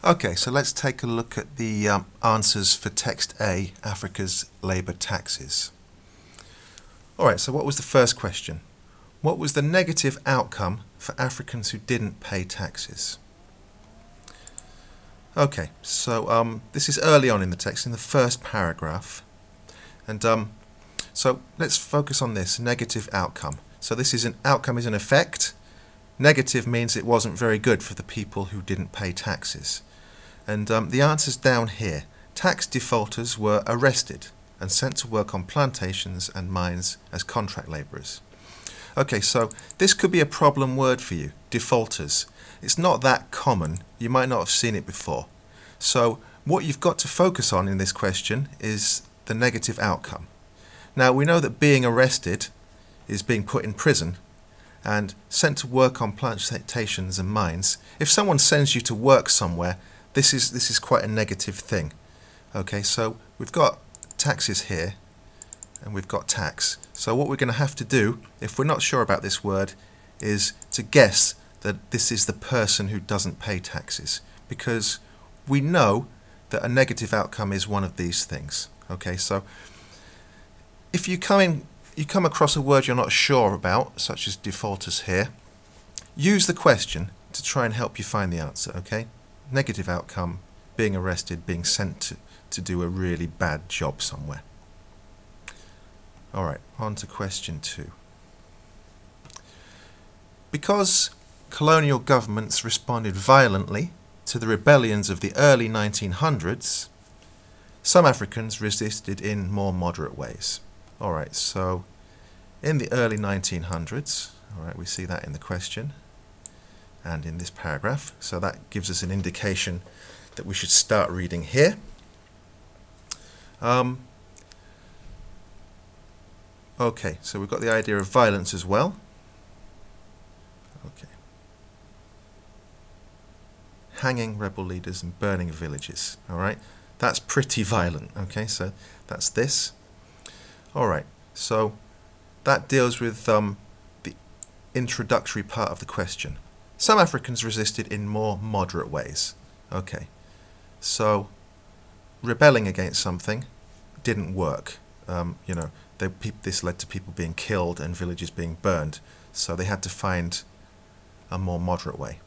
Okay, so let's take a look at the answers for text A, Africa's labour taxes. Alright, so what was the first question? What was the negative outcome for Africans who didn't pay taxes? Okay, so this is early on in the text, in the first paragraph. And so let's focus on this, negative outcome. So this is an outcome is an effect. Negative means it wasn't very good for the people who didn't pay taxes. And the answer's down here. Tax defaulters were arrested and sent to work on plantations and mines as contract labourers. Okay, so this could be a problem word for you, defaulters. It's not that common. You might not have seen it before. So what you've got to focus on in this question is the negative outcome. Now we know that being arrested is being put in prison and sent to work on plantations and mines. If someone sends you to work somewhere, this is quite a negative thing. Okay, so we've got taxes here and we've got tax. So what we're going to have to do, if we're not sure about this word, is to guess that this is the person who doesn't pay taxes, because we know that a negative outcome is one of these things. Okay, so if you come across a word you're not sure about, such as defaulters here, use the question to try and help you find the answer. Okay, negative outcome, being arrested, being sent to do a really bad job somewhere. Alright, on to question 2. Because colonial governments responded violently to the rebellions of the early 1900s, some Africans resisted in more moderate ways. Alright, so in the early 1900s, alright, we see that in the question and in this paragraph, so that gives us an indication that we should start reading here. Okay, so we've got the idea of violence as well. Okay. Hanging rebel leaders and burning villages. Alright, that's pretty violent. Okay, so that's this. Alright, so that deals with the introductory part of the question. Some Africans resisted in more moderate ways. Okay, so rebelling against something didn't work. This led to people being killed and villages being burned, so they had to find a more moderate way.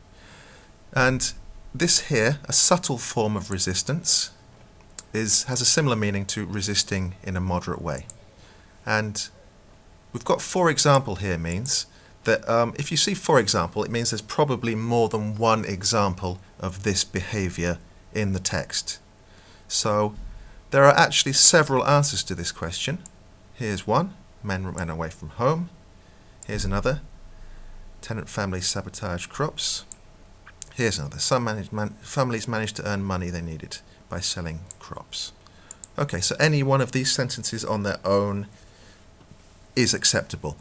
And this here, a subtle form of resistance, has a similar meaning to resisting in a moderate way. And we've got for example here means that if you see for example, it means there's probably more than one example of this behaviour in the text. So there are actually several answers to this question. Here's one, men ran away from home. Here's another, tenant families sabotage crops. Here's another, some families managed to earn money they needed by selling crops. Okay, so any one of these sentences on their own is acceptable.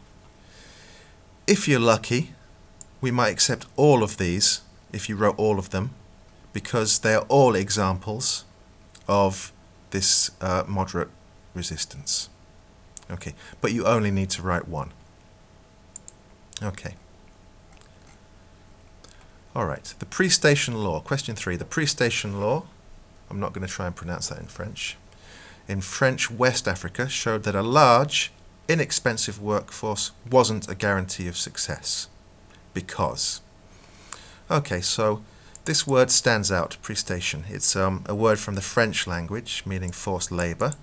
If you're lucky, we might accept all of these if you wrote all of them, because they are all examples of this moderate resistance. Okay, but you only need to write one. Okay. Alright, the pre-station law. Question 3. The pre-station law, I'm not going to try and pronounce that in French. In French West Africa showed that a large, inexpensive workforce wasn't a guarantee of success. Because. Okay, so this word stands out, pre-station. It's a word from the French language meaning forced labour.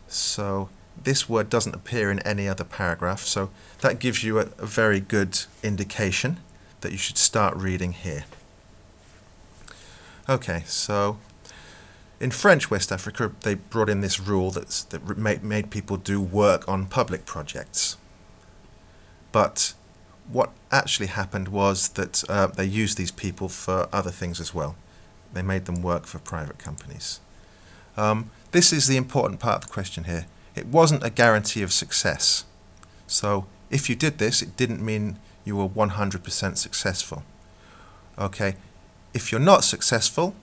So this word doesn't appear in any other paragraph, so that gives you a very good indication that you should start reading here. Okay, so in French West Africa they brought in this rule that made people do work on public projects. But what actually happened was that they used these people for other things as well. They made them work for private companies. This is the important part of the question here. It wasn't a guarantee of success. So if you did this, it didn't mean you were 100% successful. Okay, if you're not successful,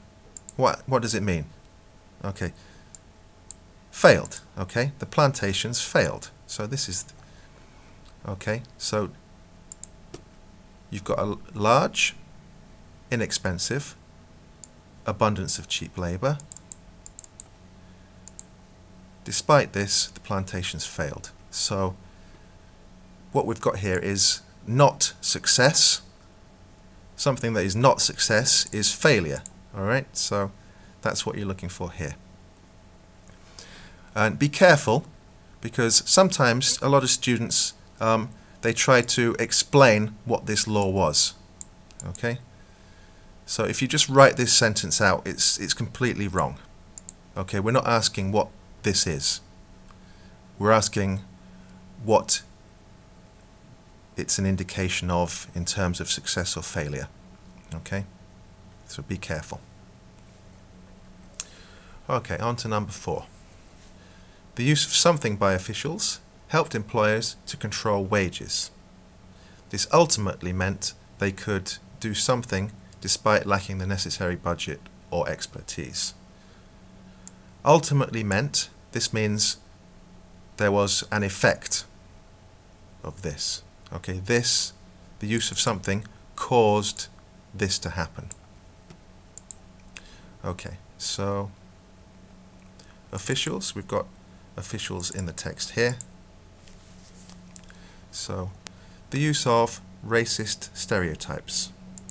what does it mean? Okay, failed. Okay, the plantations failed. So this is, okay, so you've got a large, inexpensive, abundance of cheap labour. Despite this, the plantations failed. So what we've got here is not success. Something that is not success is failure. Alright, so that's what you're looking for here. And be careful, because sometimes a lot of students they try to explain what this law was. Okay, so if you just write this sentence out, it's completely wrong. Okay, we're not asking what this is. We're asking what it's an indication of in terms of success or failure. Okay, so be careful. Okay, on to number 4. The use of something by officials helped employers to control wages. This ultimately meant they could do something despite lacking the necessary budget or expertise. Ultimately meant, this means there was an effect of this. Okay, this, the use of something, caused this to happen. Okay, so officials, we've got officials in the text here. So the use of racist stereotypes.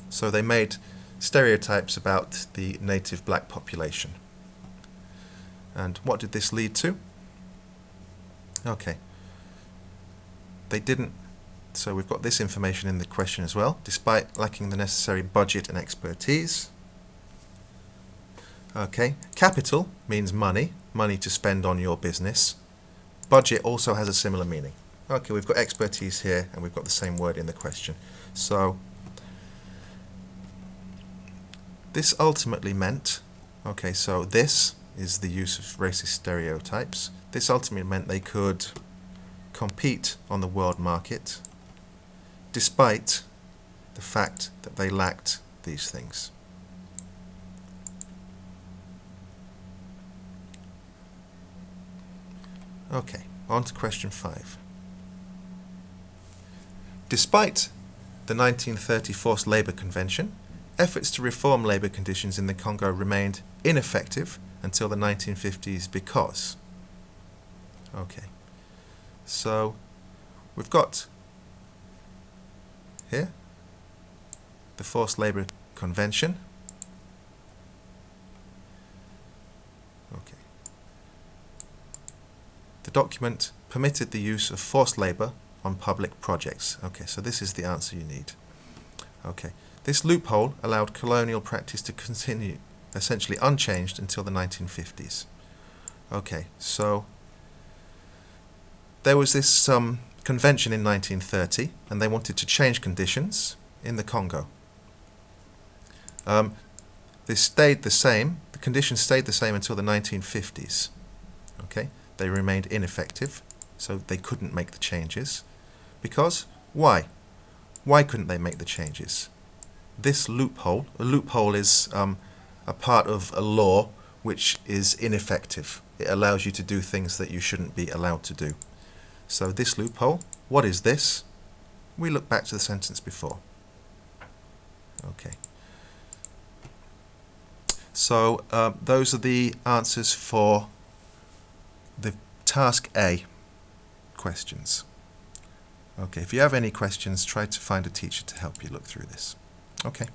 So they made stereotypes about the native black population. And what did this lead to? Okay, they didn't, so we've got this information in the question as well. Despite lacking the necessary budget and expertise. Okay, capital means money, money to spend on your business. Budget also has a similar meaning. Okay, we've got expertise here and we've got the same word in the question. So this ultimately meant, okay, so this is the use of racist stereotypes. This ultimately meant they could compete on the world market despite the fact that they lacked these things. Okay, on to question 5. Despite the 1930 Forced Labour Convention, efforts to reform labour conditions in the Congo remained ineffective until the 1950s because... Okay, so we've got here the Forced Labour Convention. Okay. The document permitted the use of forced labour on public projects. Okay, so this is the answer you need. Okay, this loophole allowed colonial practice to continue essentially unchanged until the 1950s. Okay, so there was this convention in 1930 and they wanted to change conditions in the Congo. This stayed the same, the conditions stayed the same until the 1950s. Okay, they remained ineffective, so they couldn't make the changes. Because, why? Why couldn't they make the changes? This loophole, a loophole is a part of a law which is ineffective. It allows you to do things that you shouldn't be allowed to do. So this loophole, what is this? We look back to the sentence before. Okay. So those are the answers for the task A questions. Okay, if you have any questions, try to find a teacher to help you look through this. Okay.